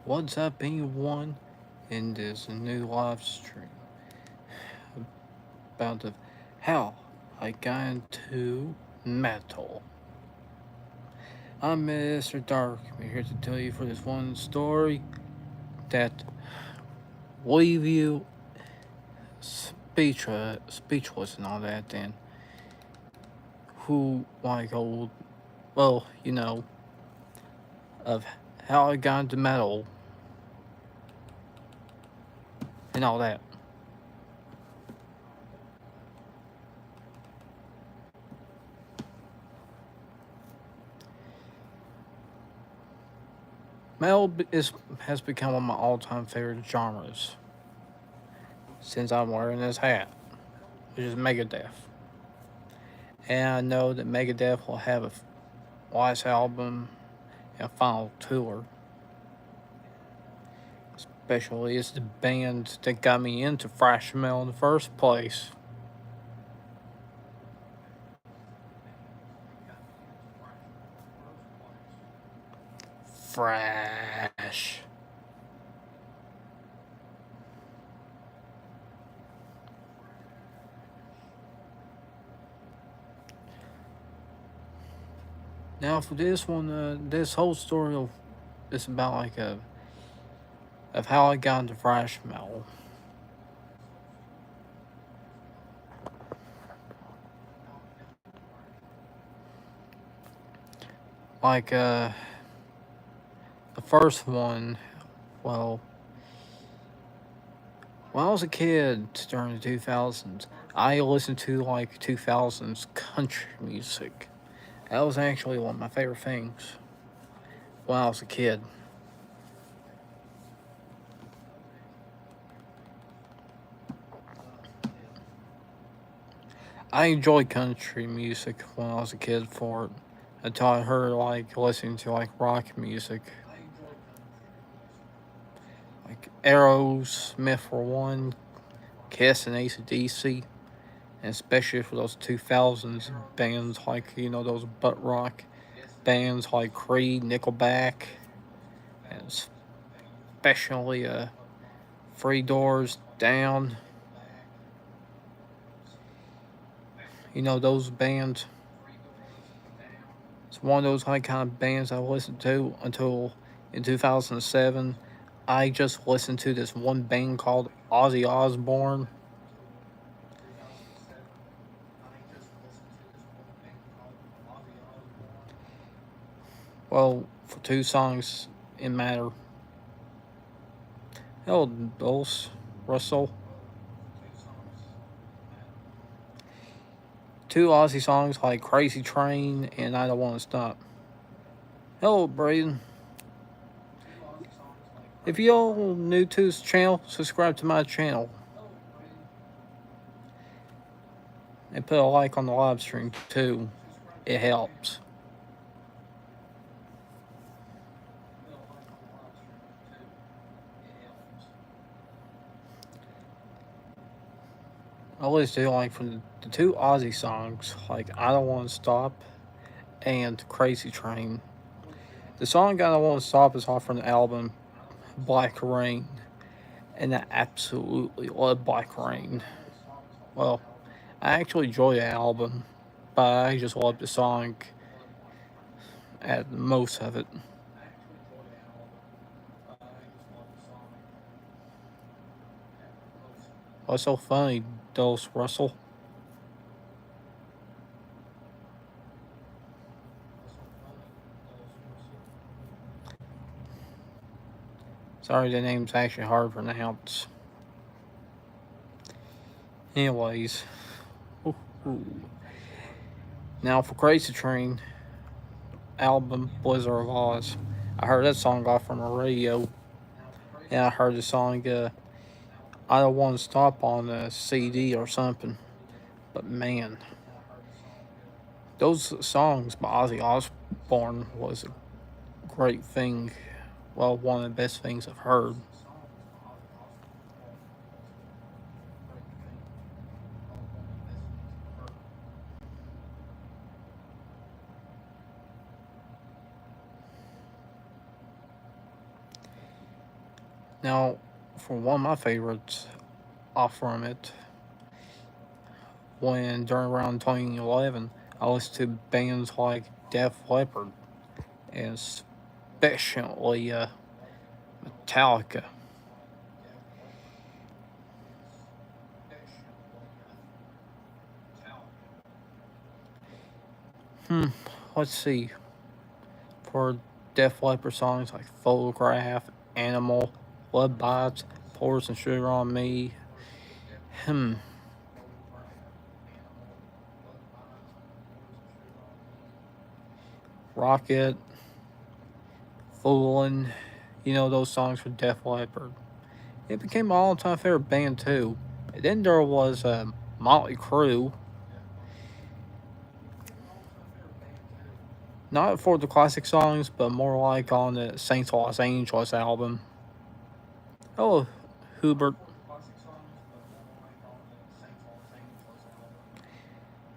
What's up, anyone? In this new live stream about how I got into metal. I'm Mr. Dark. I'm here to tell you for this one story that will leave you speechless and all that. And who like old, well, of how I got into metal and all that. Has become one of my all-time favorite genres since I'm wearing this hat, which is Megadeth. And I know that Megadeth will have a last album and final tour. Especially it's the band that got me into thrash metal in the first place. Thrash. Now for this one, this whole story is about of how I got into thrash metal. Like the first one, well, when I was a kid during the 2000s, I listened to like 2000s country music. That was actually one of my favorite things when I was a kid. I enjoyed country music when I was a kid for it until I heard like listening to like rock music. Like Aerosmith for one, Kiss and AC/DC, and especially for those 2000s bands like, those butt rock bands like Creed, Nickelback, and especially Three Doors Down. Those bands. It's one of those like kind of bands I listened to until in 2007. I just listened to this one band called Ozzy Osbourne. Well, for two songs in matter. Hello, Dulce Russell. Two Ozzy songs like Crazy Train and I Don't Want to Stop. Hello, Braden. If you're new to this channel, subscribe to my channel. And put a like on the live stream too. It helps. I always do like from the two Ozzy songs, like I Don't Want to Stop and Crazy Train. The song I Don't Want to Stop is off from the album Black Rain, and I absolutely love Black Rain. Well, I actually enjoy the album, but I just love the song at most of it. What's so funny, Dulce Russell? Sorry, the name's actually hard to pronounce. Anyways, ooh. Now for Crazy Train album Blizzard of Oz, I heard that song off from the radio, and I heard the song I Don't Want to Stop on a CD or something. But man, those songs by Ozzy Osbourne was a great thing. Well, one of the best things I've heard. Now, for one of my favorites off from it, when during around 2011, I listened to bands like Def Leppard and especially Metallica. Hmm, let's see. For Def Leppard songs like Photograph, Animal, Blood Bites, Pour Some Sugar on Me. Hmm, Rocket, Foolin'. You know those songs for Def Leppard. It became my all-time favorite band too. And then there was Motley Crue. Not for the classic songs, but more like on the Saints Los Angeles album. Oh, Hubert.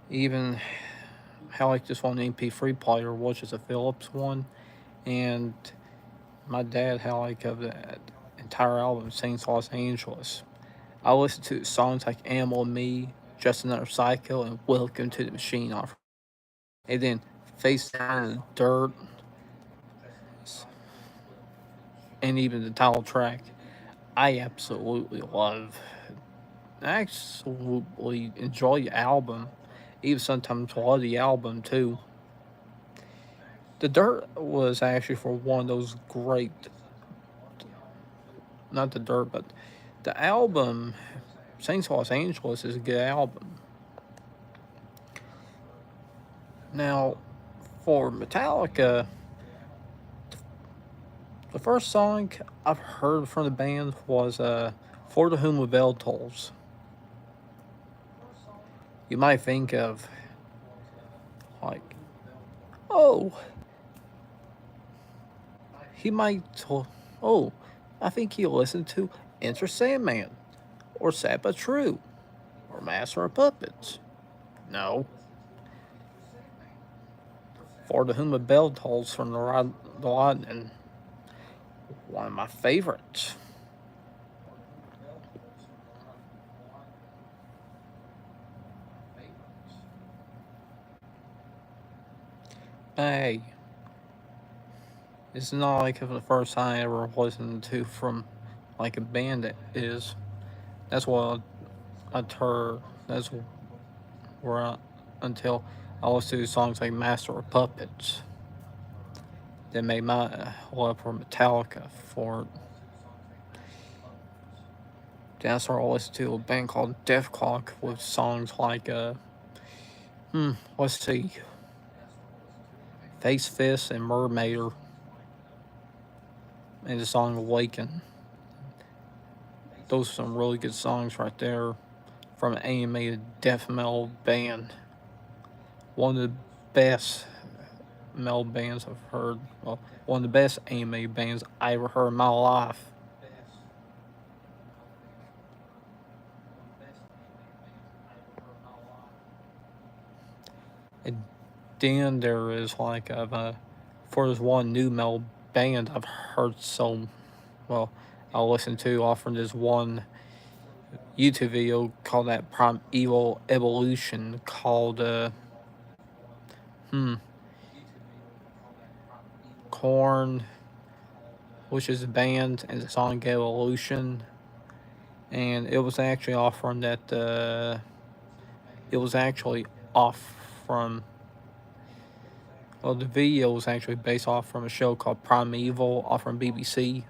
Even how like this one MP3 player, which is a Philips one, and my dad had like of that entire album, Saints Los Angeles. I listened to songs like Animal and Me, Just Another Psycho, and Welcome to the Machine off. And then Face Down in the Dirt, and even the title track. I absolutely love. I absolutely enjoy the album. Even sometimes love the album too. The Dirt was actually for one of those great, not the Dirt, but the album Saints Los Angeles is a good album. Now, for Metallica, the first song I've heard from the band was For the Whom the Bell Tolls. You might think of, like, oh, he might, oh, I think he listened to Enter Sandman, or Sad But True, or Master of Puppets. No. For the Whom the Bell Tolls from the Lightning, one of my favorites. Hey, it's not like the first time I ever listened to from like a band that is. That's what I heard. That's where I, until I listened to songs like Master of Puppets that made my love for Metallica for. Then I started listening to a band called Def Clock with songs like let's see, Face Fist and Mermaider, and the song Awaken. Those are some really good songs right there from an animated death metal band. One of the best metal bands I've heard. Well, one of the best animated bands I ever heard in my life. And then there is like for this one new metal band I've heard so well. I listened to often this one YouTube video called that Primeval Evolution called hmm Corn, which is a band, and the song Evolution, and it was actually off from that. It was actually off from. Well, the video was actually based off from a show called Primeval off from BBC.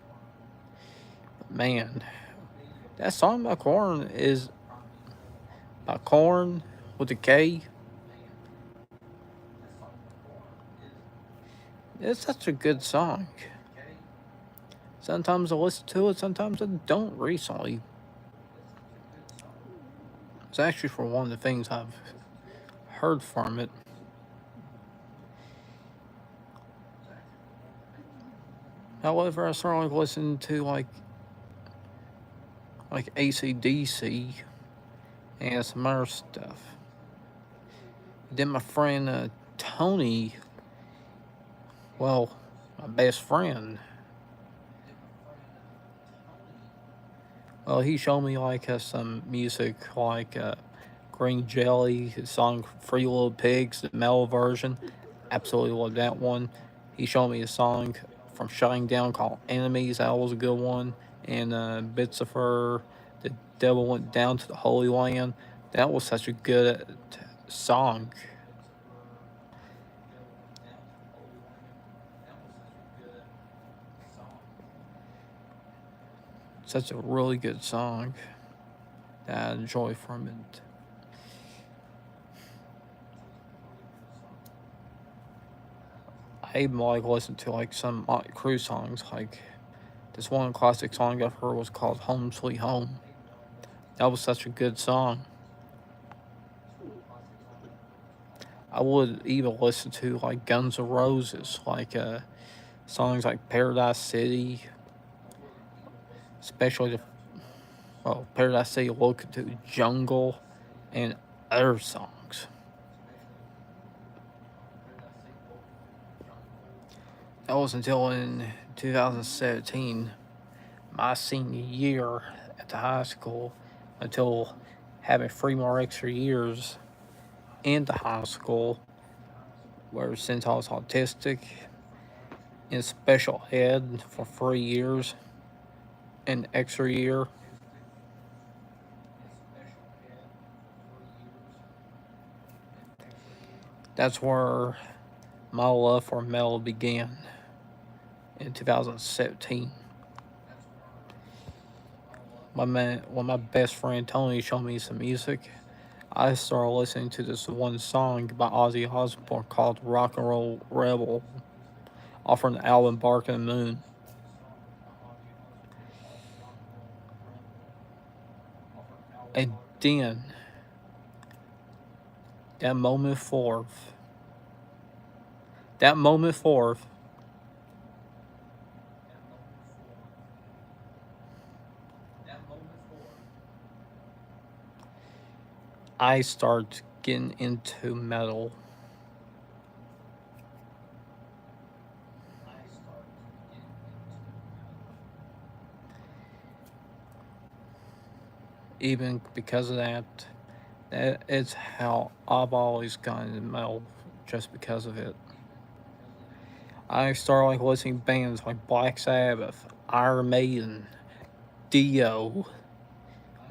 Man, that song by Corn is by Corn with a K. It's such a good song. Sometimes I listen to it, sometimes I don't recently. It's actually for one of the things I've heard from it. However, I started listening to like AC/DC and some other stuff. Then my friend Tony, well, my best friend, Well, he showed me like some music like Green Jelly, his song "Free Little Pigs," the metal version. Absolutely love that one. He showed me a song from Shutting Down called "Enemies." That was a good one. And "Bits of Her," "The Devil Went Down to the Holy Land." That was such a good song. Such a really good song that I enjoy from it. I even like listen to like some Motley Crue songs. Like this one classic song I've heard was called "Home Sweet Home." That was such a good song. I would even listen to like Guns N' Roses, like songs like "Paradise City," especially the "Paradise City," "Look to Jungle," and other songs. That was until in 2017, my senior year at the high school, until having 3 more extra years into high school, where since I was autistic in special ed for 3 years, an extra year, that's where my love for metal began in 2017. When my best friend Tony showed me some music, I started listening to this one song by Ozzy Osbourne called "Rock and Roll Rebel" off from the album "Bark and the Moon." And then that moment forth, that moment forth, I start getting into metal. Even because of that, it's how I've always gotten into metal, just because of it. I started like listening to bands like Black Sabbath, Iron Maiden, Dio,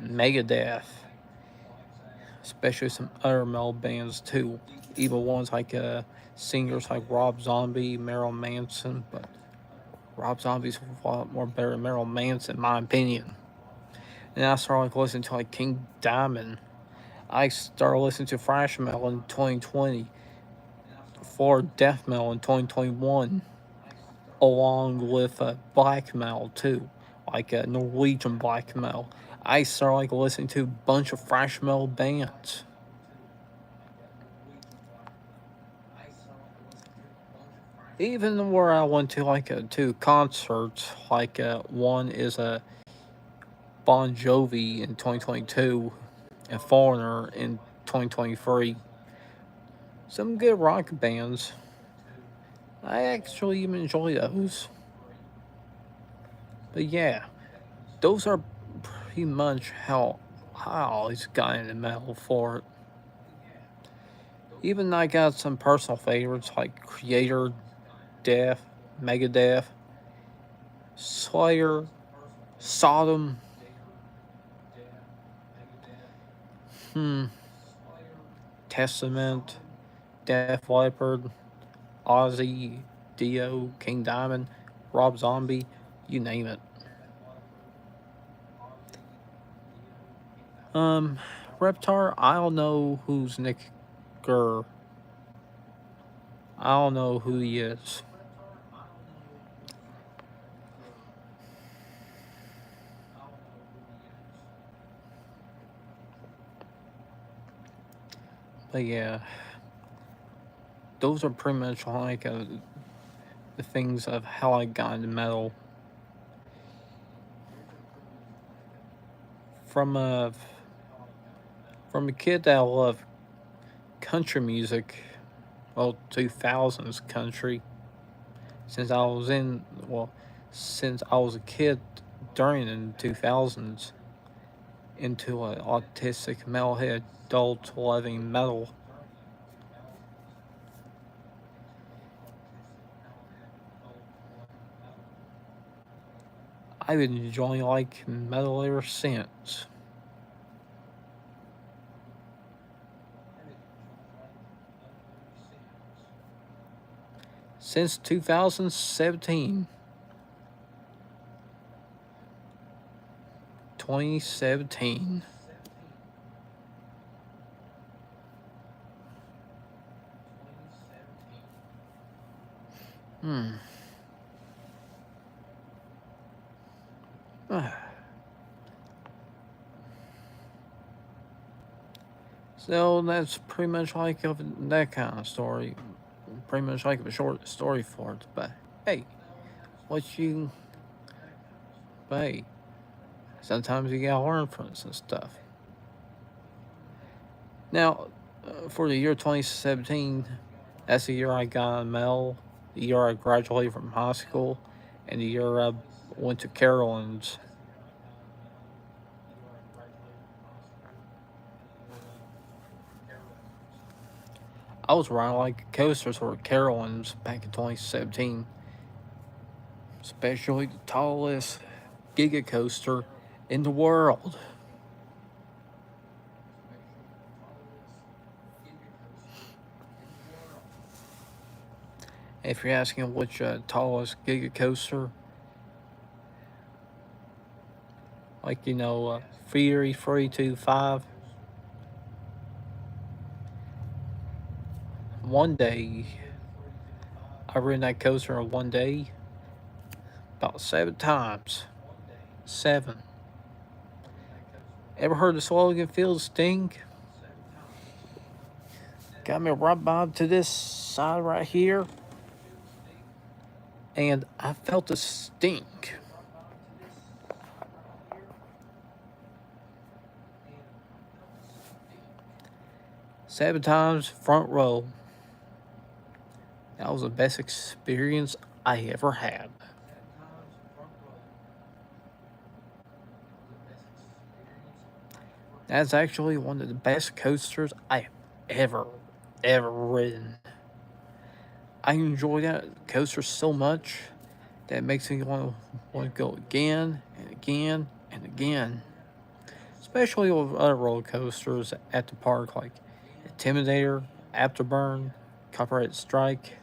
Megadeth, especially some other metal bands too. Even ones like singers like Rob Zombie, Marilyn Manson, but Rob Zombie's a lot more better than Marilyn Manson, in my opinion. And I started like listening to like King Diamond. I started listening to thrash metal in 2020, for death metal in 2021, along with black metal too, like Norwegian black metal. I started like listening to a bunch of thrash metal bands. Even where I went to like two concerts, like one is a Bon Jovi in 2022 and Foreigner in 2023. Some good rock bands. I actually even enjoy those. But yeah, those are pretty much how I always got into metal for it. Even I got some personal favorites like Creator, Death, Megadeth, Slayer, Sodom, hmm, Testament, Def Leppard, Ozzy, Dio, King Diamond, Rob Zombie, you name it. Um, Reptar, I don't know who's Nick Gurr. I don't know who he is. But yeah, those are pretty much like the things of how I got into metal. From a from a kid that loved country music, well, 2000s country, since I was in, well, since I was a kid during the 2000s. into an autistic metalhead adult loving metal. I've been enjoying like metal ever since. Since 2017. 2017. Hmm. So that's pretty much like that kind of story. Pretty much like a short story for it. But hey, what you. But hey, sometimes you gotta learn from some stuff. Now, for the year 2017, that's the year I got a medal, the year I graduated from high school, and the year I went to Carolyn's. I was riding like coasters for Carolyn's back in 2017, especially the tallest Giga coaster in the world. If you're asking which tallest Giga coaster, like Fury 325, one day I ran that coaster in one day about 7 times. 7. Ever heard the slogan "Feel the Sting"? Got me right by to this side right here, and I felt the stink. 7 times front row. That was the best experience I ever had. That's actually one of the best coasters I have ever ridden. I enjoy that coaster so much that it makes me want to go again and again and again. Especially with other roller coasters at the park like Intimidator, Afterburn, Copyright Strike.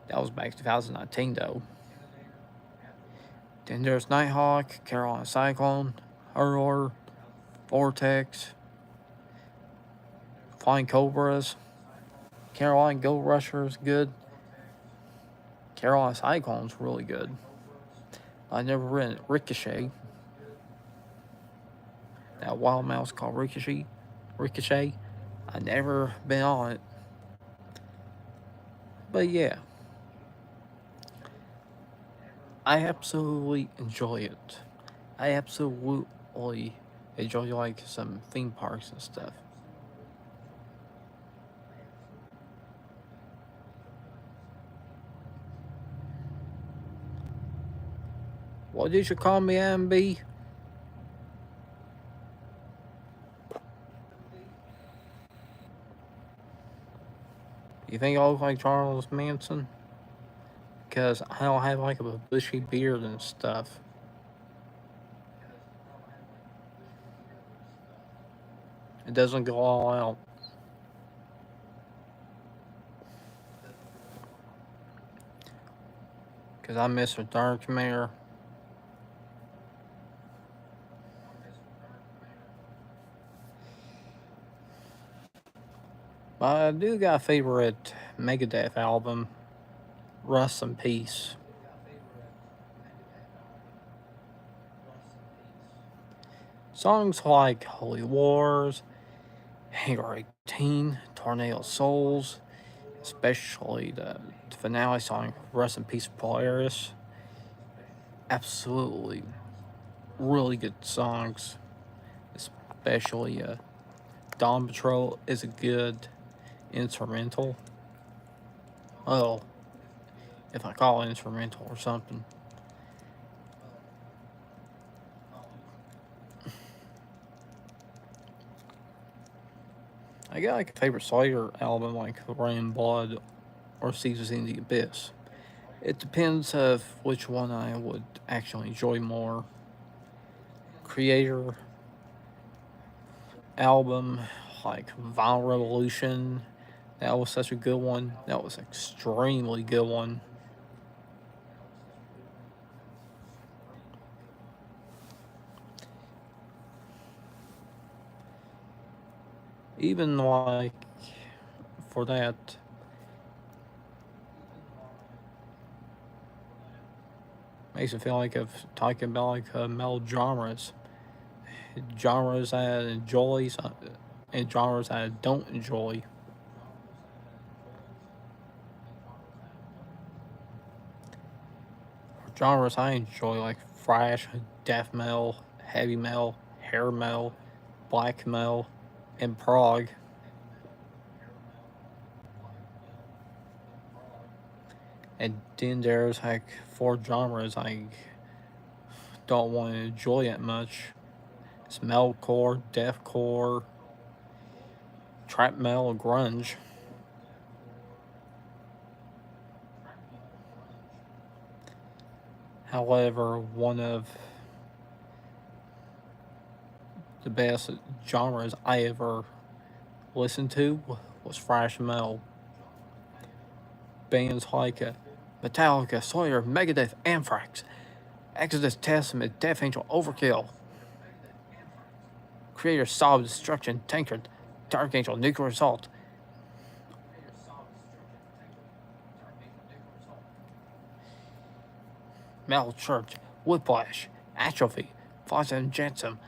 That was back 2019 though. Then there's Nighthawk, Carolina Cyclone, Hurler, Vortex, Flying Cobras, Carolina Gold Rusher is good. Carolina Cyclone's really good. I never ridden Ricochet. That wild mouse called Ricochet. Ricochet. I never been on it. But yeah. I absolutely enjoy it. I absolutely enjoy like some theme parks and stuff. What did you call me, MB? You think I look like Charles Manson? Because I don't have like a bushy beard and stuff. It doesn't go all out. Because I'm Mr. Darkmare. But I do got a favorite Megadeth album, Rust in Peace. Songs like Holy Wars, Hangar 18, Tornado Souls, especially the finale song, Rest in Peace Polaris. Absolutely really good songs, especially Dawn Patrol is a good instrumental. Oh, if I call it instrumental or something. I got like a favorite Slayer album, like Rain Blood or Seasons in the Abyss. It depends of which one I would actually enjoy more. Creator album, like Vinyl Revolution, that was such a good one. That was an extremely good one. Even like for that, makes it feel like of talking about like metal genres I enjoy and genres I don't enjoy. Genres I enjoy like thrash, death metal, heavy metal, hair metal, black metal, and prog. And then there's like four genres I don't want to enjoy it much. It's metalcore, deathcore, trap metal, grunge. However, one of the best genres I ever listened to was thrash metal. Bands like Metallica, Slayer, Megadeth, Anthrax, Exodus, Testament, Death Angel, Overkill, Creator, Solid Destruction, Tankard, Dark Angel, Nuclear Assault, Metal Church, Whiplash, Atrophy, Fawcett and Jetsam,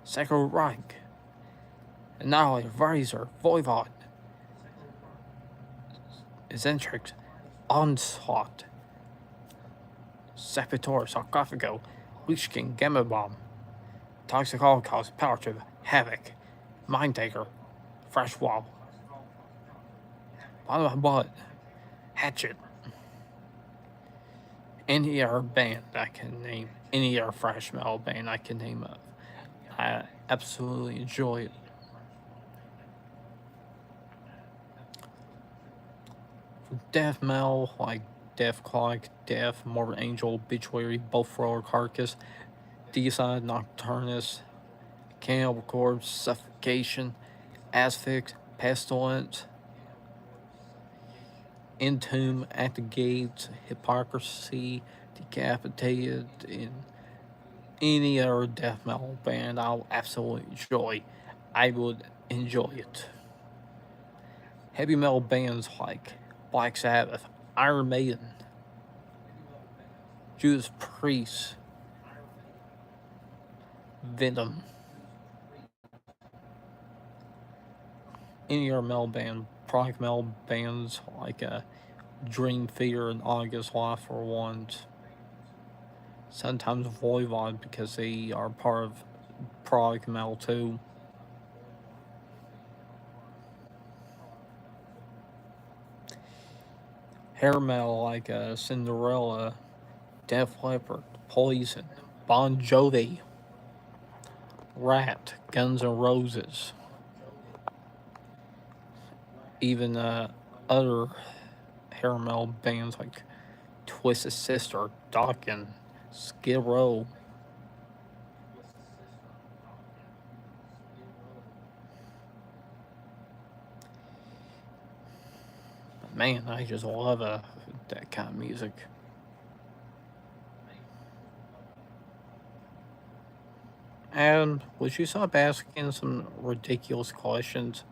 Sacred Reich, Annihilator, Razor, Voivod, Eccentrics, Onslaught, Saboteur, Sarcophago, Lich King, Gamma Bomb, Toxic Holocaust, Power Trip, Havoc, Mind Taker, Fresh Wall, Bottom of Blood, Hatchet. Any other band I can name, any other thrash metal band I can name of. I absolutely enjoy it. Death metal, like Deathclaw, Death, Morbid Angel, Obituary, Both Roller Carcass, Deicide, Nocturnus, Cannibal Corpse, Suffocation, Asphyx, Pestilence, Entomb, At the Gates, Hypocrisy, Decapitated, and any other death metal band I'll absolutely enjoy. I would enjoy it. Heavy metal bands like Black Sabbath, Iron Maiden, Judas Priest, Venom, any other metal band, prog metal bands like Dream Theater and August Life for ones. Sometimes Voivod because they are part of prog metal too. Hair metal like Cinderella, Def Leppard, Poison, Bon Jovi, Rat, Guns N' Roses, even other hair metal bands like Twisted Sister, Dokken, Skid Row. Man, I just love that kind of music. And would you stop asking some ridiculous questions?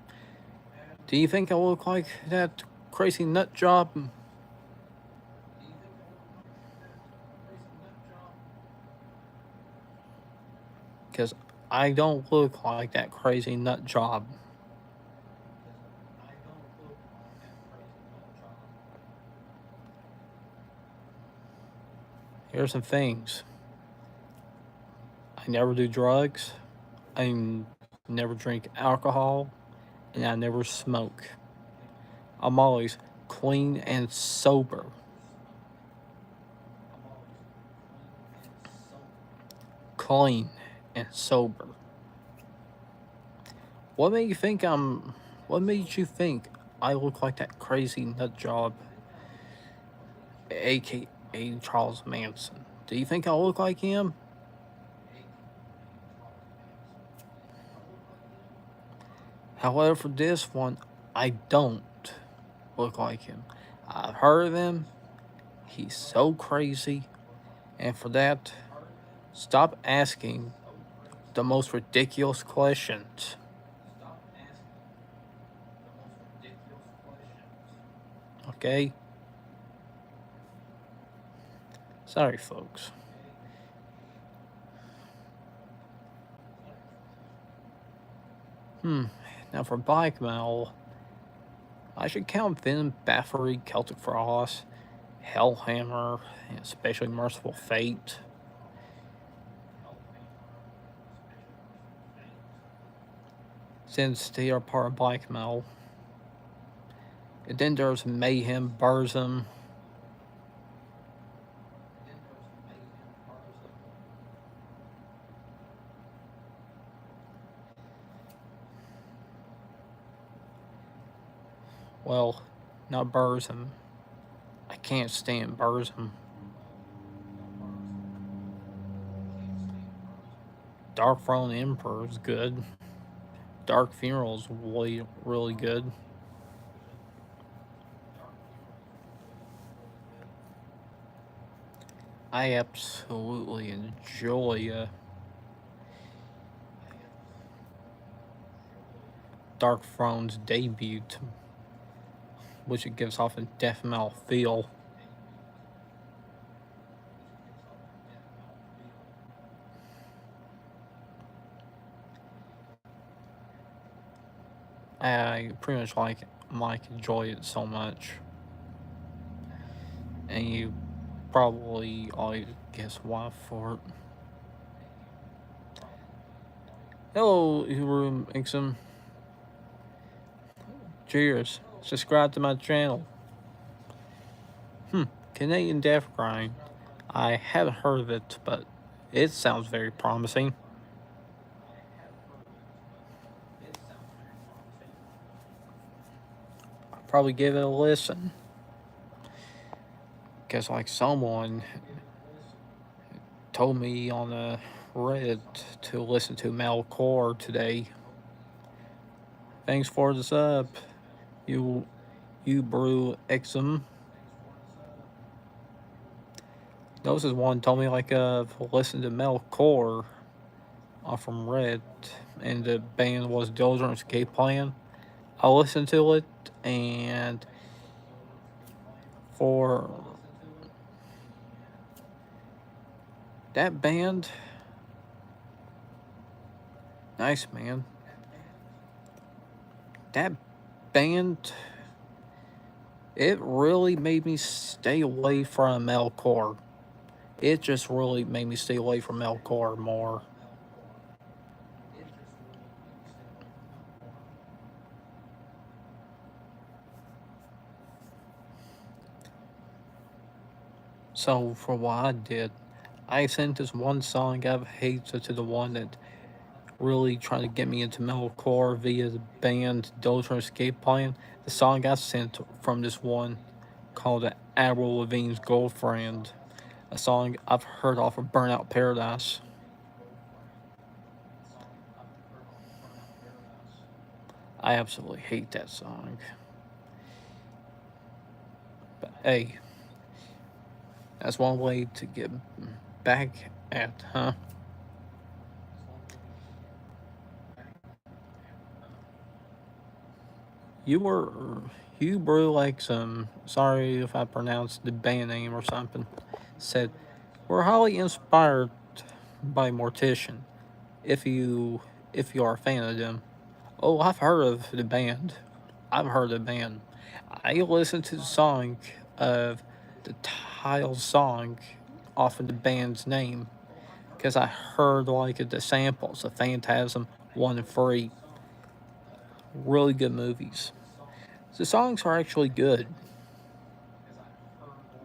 Do you think I look like that crazy nut job? Because I don't look like that crazy nut job. Here's some things. I never do drugs. I never drink alcohol. And I never smoke. I'm always clean and sober. Clean and sober. What made you think I'm? What made you think I look like that crazy nut job, aka Charles Manson? Do you think I look like him? However, for this one, I don't look like him. I've heard of him. He's so crazy, and for that, stop asking the most ridiculous questions. Okay? Sorry, folks. Now for black metal, I should count Venom, Bathory, Celtic Frost, Hellhammer, and especially Merciful Fate. Since they are part of black metal. And then there's Mayhem, Burzum. Well, not Burzum. I can't stand Burzum. Darkthrone Emperor is good. Dark Funeral is really, really good. I absolutely enjoy Darkthrone's debut, which it gives off a death metal feel. I pretty much enjoy it so much. And you probably always guess why for it. Hello, Huru Mixum. Cheers. Subscribe to my channel. Canadian Death Grind. I haven't heard of it, but it sounds very promising. I'll probably give it a listen. Because, like, someone told me on the Reddit to listen to Metalcore today. Thanks for the sub, you brew Exum. This is one told me like listen to Metalcore from Reddit, and the band was Dillinger Escape Plan. I listened to it, and for that band, nice man. That band, it really made me stay away from metalcore. It just really made me stay away from metalcore more. So for what I did, I sent this one song out of hate to the one that really trying to get me into metalcore via the band Dillinger Escape Plan. The song I sent from this one called Avril Lavigne's Girlfriend, a song I've heard off of Burnout Paradise. I absolutely hate that song. But hey, that's one way to get back at, huh? You brew like some, sorry if I pronounced the band name or something, said, we're highly inspired by Mortician, if you are a fan of them. Oh, I've heard of the band. I've heard of the band. I listened to the song of the title song off of the band's name because I heard like the samples of Phantasm 1 and 3. Really good movies. The songs are actually good.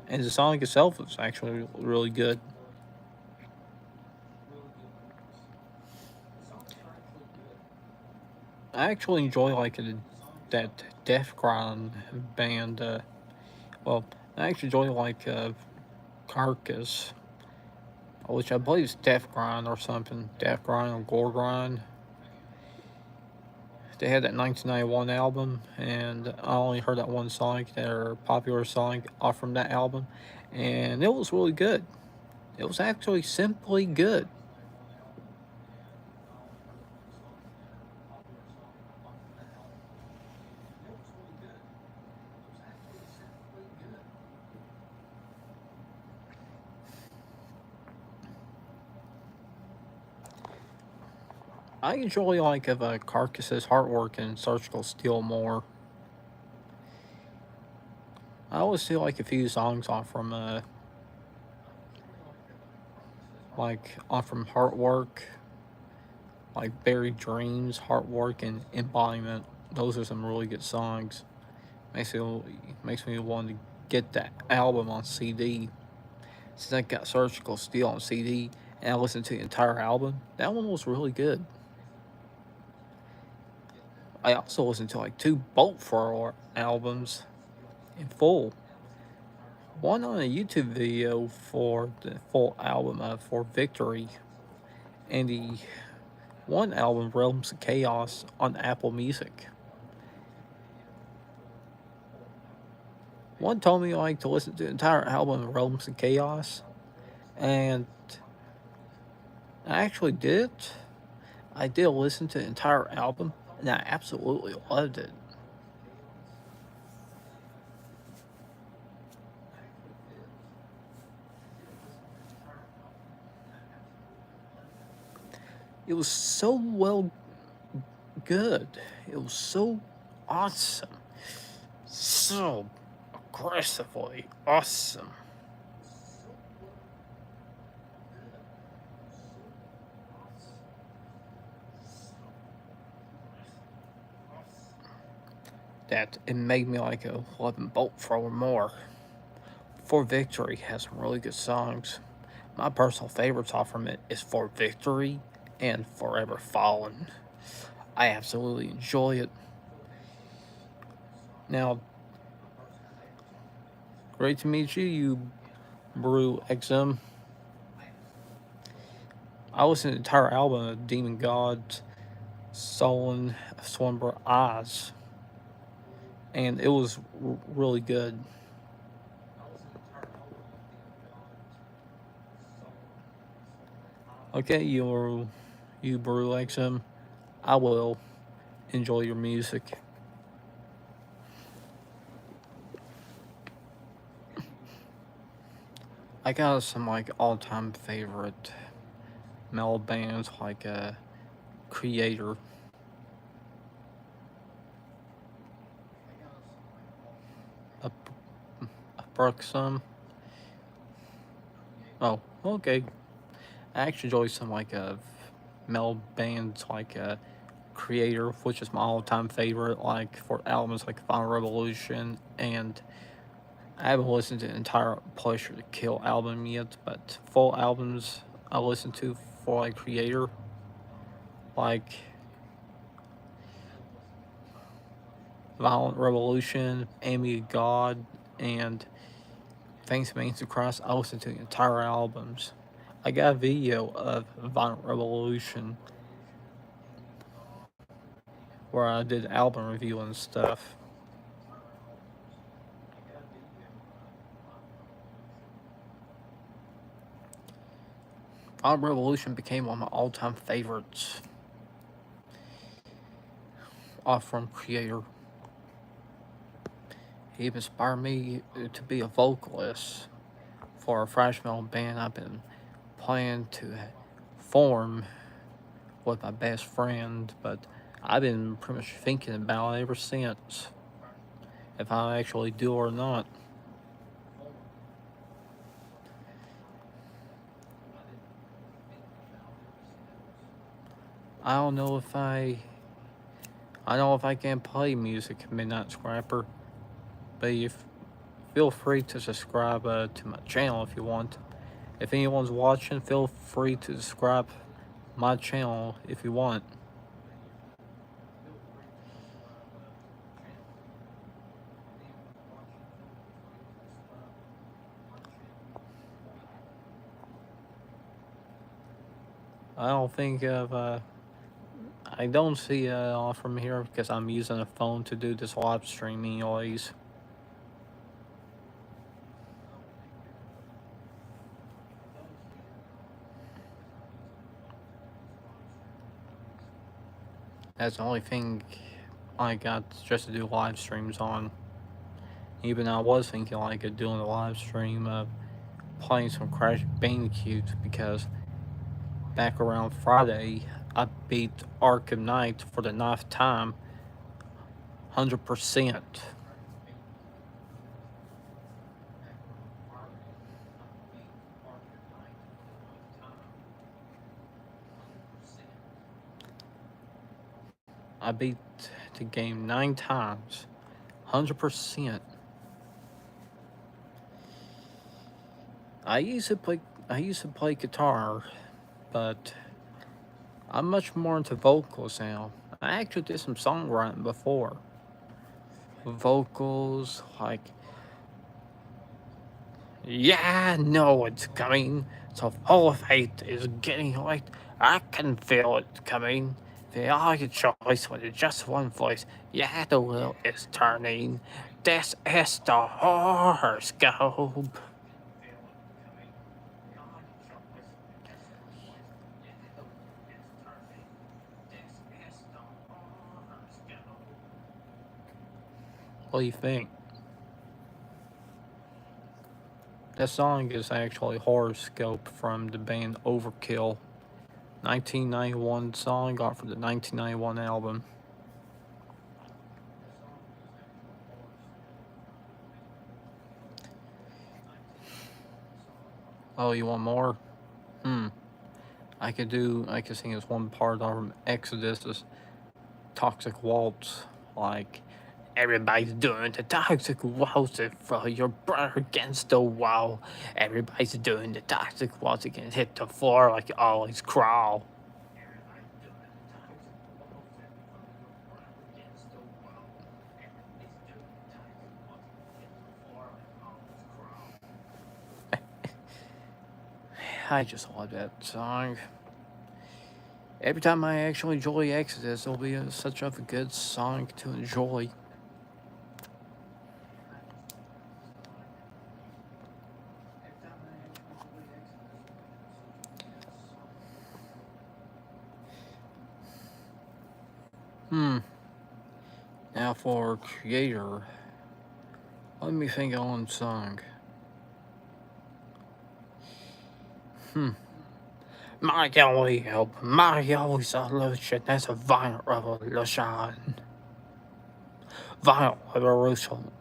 And the song itself is actually really good. I actually enjoy like that Death Grind band. Well, I actually enjoy like Carcass, which I believe is Death Grind or something. Death Grind or Gore Grind. They had that 1991 album, and I only heard that one song, their popular song off from that album, and it was really good. It was actually simply good. I enjoy like of Carcass's Heartwork and Surgical Steel more. I always feel like a few songs off from off from Heartwork, like Buried Dreams, Heartwork, and Embodiment. Those are some really good songs. Makes me want to get that album on CD. Since I got Surgical Steel on CD and I listened to the entire album, that one was really good. I also listened to like two Bolt Thrower albums in full. One on a YouTube video for the full album For Victory, and the one album, Realms of Chaos, on Apple Music. One told me like to listen to the entire album, Realms of Chaos, and I actually did. I did listen to the entire album, and I absolutely loved it. It was so well good. It was so awesome. So aggressively awesome. That it made me like a 11 Bolt Thrower more. For Victory has some really good songs. My personal favorites off from it is For Victory and Forever Fallen. I absolutely enjoy it. Now, great to meet you, you Brew XM. I listened to the entire album of Demon Gods, Sullen, Swamber Eyes, and it was really good. Okay, you Brew XM. I will enjoy your music. I got some like all-time favorite metal bands like Creator, Bruxum. Oh, okay. I actually enjoy some like metal bands like Creator, which is my all-time favorite. Like for albums like Final Revolution, and I haven't listened to the entire Pleasure to Kill album yet, but full albums I listen to for like Creator, like Violent Revolution, Enemy of God, and Thanks Means to Christ. I listen to the entire albums. I got a video of Violent Revolution where I did album review and stuff. Violent Revolution became one of my all-time favorites off from Creator. He inspired me to be a vocalist for a thrash metal band I've been planning to form with my best friend, but I've been pretty much thinking about it ever since, if I actually do or not. I don't know if I don't know if I can play music, Midnight Scrapper, but if feel free to subscribe to my channel if you want. If anyone's watching, feel free to subscribe my channel if you want. I don't think of I don't see it all from here because I'm using a phone to do this live stream anyways. That's the only thing I got just to do live streams on. Even I was thinking like of doing a live stream of playing some Crash Bandicoot because back around Friday I beat Arkham Knight for the ninth time, 100%. I beat the game 9 times, 100%. I used to play guitar, but I'm much more into vocals now. I actually did some songwriting before. Vocals like, yeah, I know it's coming. So all of hate is getting late. I can feel it coming. The eye choice with just one voice. Yeah, the wheel is turning. This is the horoscope. What do you think? That song is actually Horoscope from the band Overkill. 1991 song got from the 1991 album. Oh, you want more? Hmm. I could sing this one part from Exodus, Toxic Waltz. Like, everybody's doing the toxic waltz and throw your brother against the wall. Everybody's doing the toxic waltz, you can hit the floor like you always crawl. I just love that song. Every time I actually enjoy Exodus, it'll be such a good song to enjoy. Now for creator, let me think of one song. Mario Solution, that's a violent revolution. Violent revolution.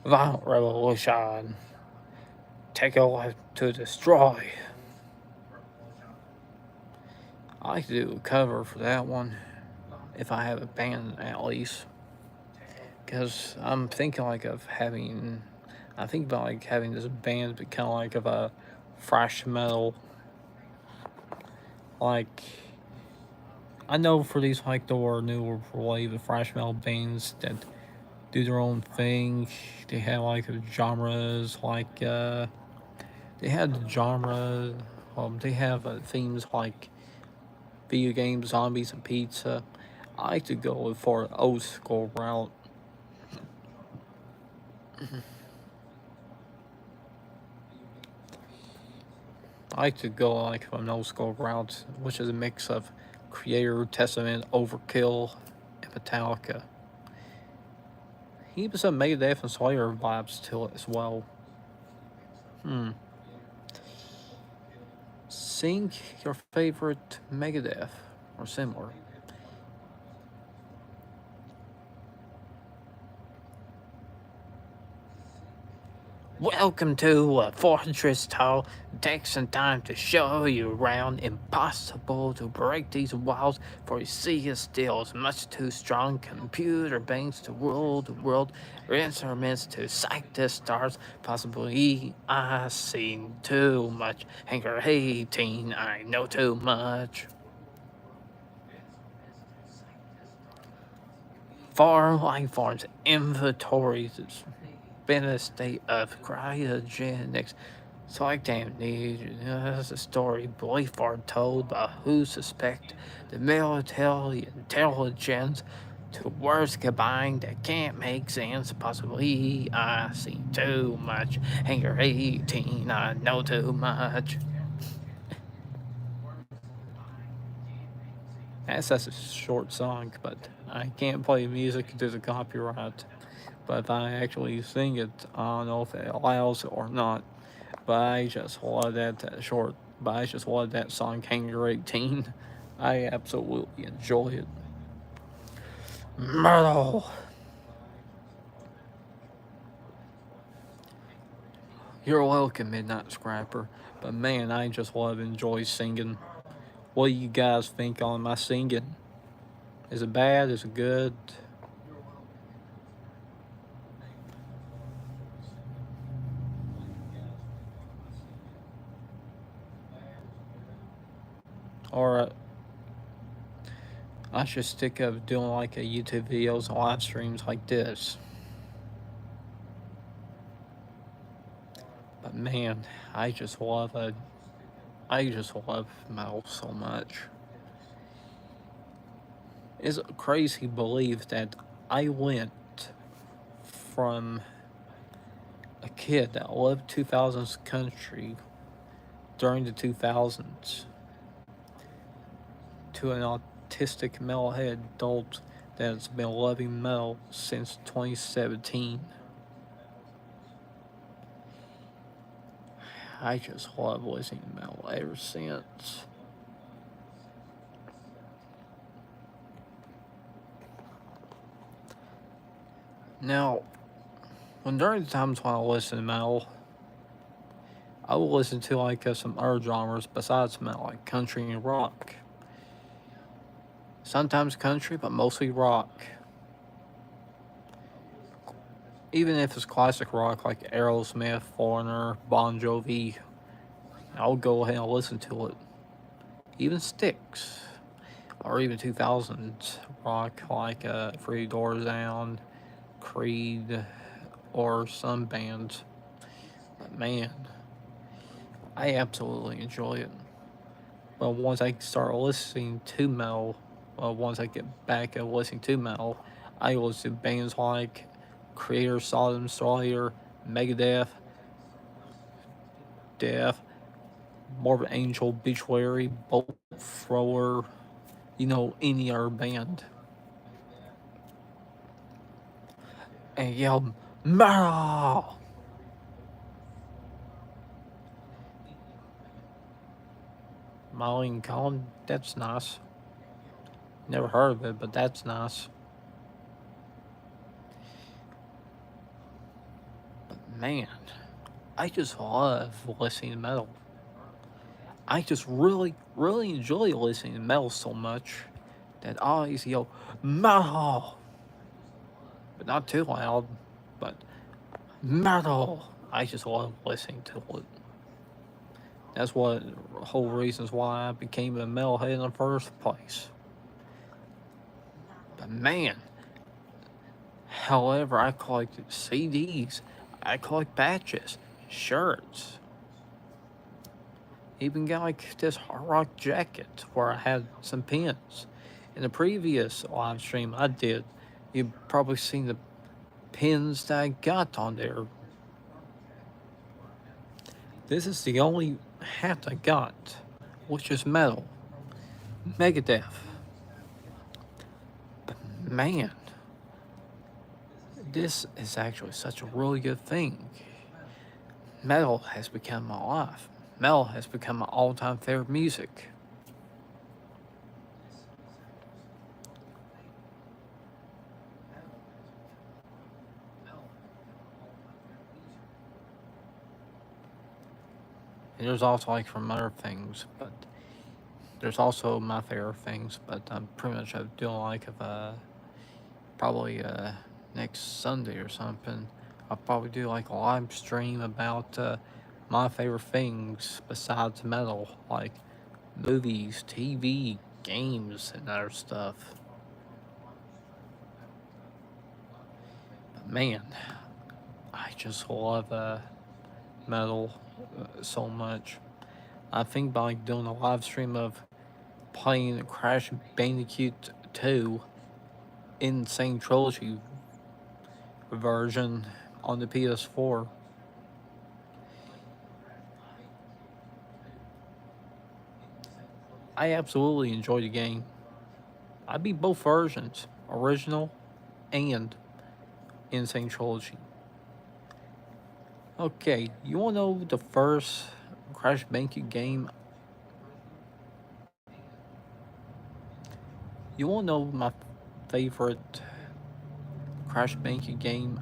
Violent revolution. Take your life to destroy. I like to do a cover for that one, if I have a band at least. Because I'm thinking like of having, I think about like having this band be kind of like of a thrash metal. Like, I know for these like the newer wave of thrash metal bands that do their own thing, they have like genres like they had the genre. They have themes like video games, zombies, and pizza. I like to go for an old school route. I like to go like an old school route, which is a mix of Creator, Testament, Overkill, and Metallica. Even some Megadeth and Slayer vibes to it as well. Sing your favorite Megadeth or similar. Welcome to a fortress tall. Take some time to show you around. Impossible to break these walls, for you see it still is much too strong. Computer banks to rule the world, instruments to sight the stars. Possibly I've seen too much. Hanker 18, I know too much. Far life forms inventories. It's been a state of cryogenics. So I can't need that's a story belief are told by who suspect the military intelligence to words combined that can't make sense. Possibly I see too much. Anger 18, I know too much. That's a short song, but I can't play music due to copyright. But if I actually sing it, I don't know if it allows it or not. But I just love that short. But I just love that song, Hangar 18. I absolutely enjoy it. Metal. You're welcome, Midnight Scrapper. But man, I just love enjoy singing. What do you guys think on my singing? Is it bad? Is it good? Or I should stick up doing like a YouTube videos and live streams like this. But man, I just love it. I just love metal so much. It's a crazy belief that I went from a kid that loved 2000s country during the 2000s to an autistic metalhead adult that's been loving metal since 2017. I just love listening to metal ever since. Now, when during the times when I listen to metal, I will listen to like some other genres besides metal, like country and rock. Sometimes country, but mostly rock. Even if it's classic rock like Aerosmith, Foreigner, Bon Jovi, I'll go ahead and listen to it. Even Styx, or even 2000s rock like Three Doors Down, Creed, or some bands. But man, I absolutely enjoy it. But once I start listening to metal, once I get back at listening to metal, I listen to bands like Creator, Sodom Slayer, Megadeth, Death, Morbid Angel, Beachweary, Bolt Thrower, any other band. And yell, metal! Molly Collin, that's nice. Never heard of it, but that's nice. But man, I just love listening to metal. I just really, really enjoy listening to metal so much that I always yell, metal! But not too loud, but metal! I just love listening to it. That's what whole reasons why I became a metalhead in the first place. But man, however, I collect CDs, I collect patches, shirts, even got like this hard rock jacket where I had some pins. In the previous live stream I did, you've probably seen the pins that I got on there. This is the only hat I got, which is metal. Megadeth. But man, this is actually such a really good thing. Metal has become my life. Metal has become my all-time favorite music. And there's also like from other things, but there's also my favorite things. But I'm pretty much doing like probably next Sunday or something. I'll probably do like a live stream about my favorite things besides metal, like movies, TV, games, and other stuff. But man, I just love metal so much. I think by doing a live stream of playing Crash Bandicoot 2 Insane Trilogy version on the PS4. I absolutely enjoy the game. I beat both versions, original and Insane Trilogy. Okay, you wanna know the first Crash Bandicoot game? You wanna know my favorite Crash Bandicoot game?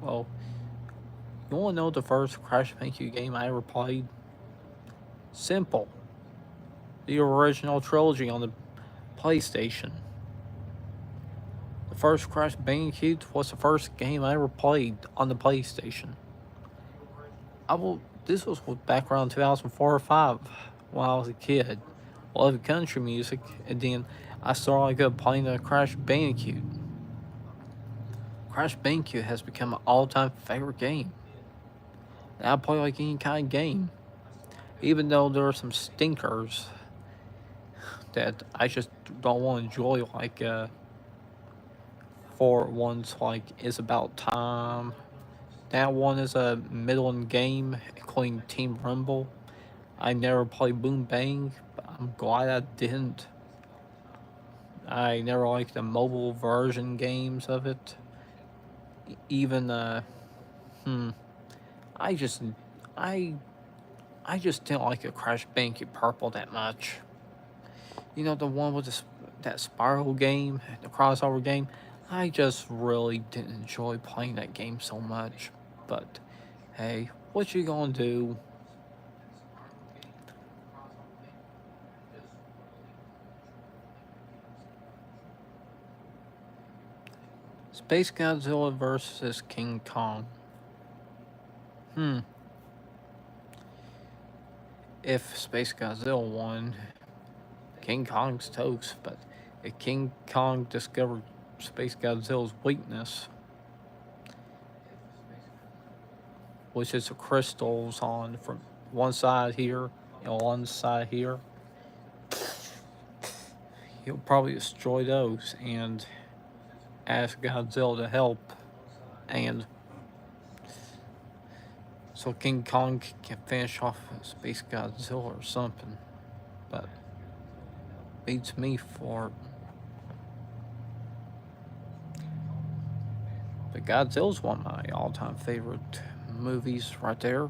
Well, you wanna know the first Crash Bandicoot game I ever played? Simple. The original trilogy on the PlayStation. The first Crash Bandicoot was the first game I ever played on the PlayStation. This was back around 2004 or 5 when I was a kid. Loved country music, and then I started playing the Crash Bandicoot. Crash Bandicoot has become an all-time favorite game. And I play like any kind of game, even though there are some stinkers that I just don't want to enjoy, like for ones like It's About Time. That one is a middling game, including Team Rumble. I never played Boom Bang, but I'm glad I didn't. I never liked the mobile version games of it. Even I just I I just didn't like a Crash Bandicoot Purple that much. You know, the one with that spiral game, the crossover game. I just really didn't enjoy playing that game so much. But hey, what you gonna do? Space Godzilla versus King Kong. If Space Godzilla won, King Kong's toast. But if King Kong discovered Space Godzilla's weakness, which is the crystals on from one side here and one side here, he'll probably destroy those and ask Godzilla to help, and so King Kong can finish off Space Godzilla or something. But beats me for it. But Godzilla's one of my all-time favorite movies right there,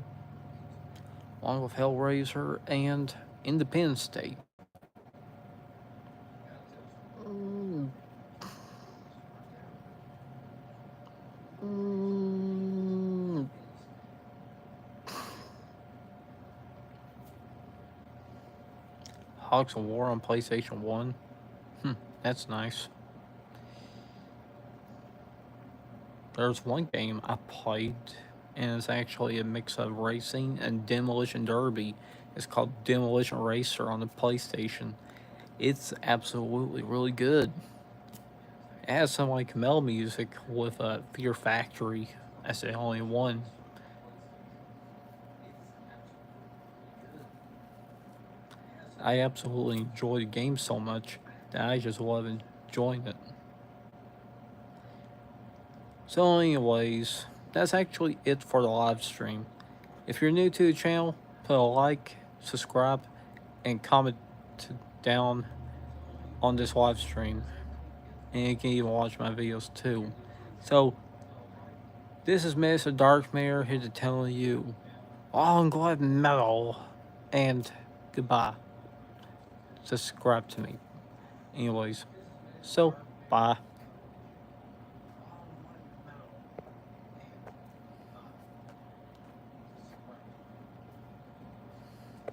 along with Hellraiser and Independence Day. Hogs of War on PlayStation 1. That's nice. There's one game I played, and it's actually a mix of racing and Demolition Derby. It's called Demolition Racer on the PlayStation. It's absolutely really good. It has some like metal music with Fear Factory. That's the only one. I absolutely enjoy the game so much that I just love enjoying it. So, anyways, that's actually it for the live stream. If you're new to the channel, put a like, subscribe, and comment down on this live stream. And you can even watch my videos too. So, this is Mr. Darkmare here to tell you long live metal and goodbye. Subscribe to me. Anyways, so bye.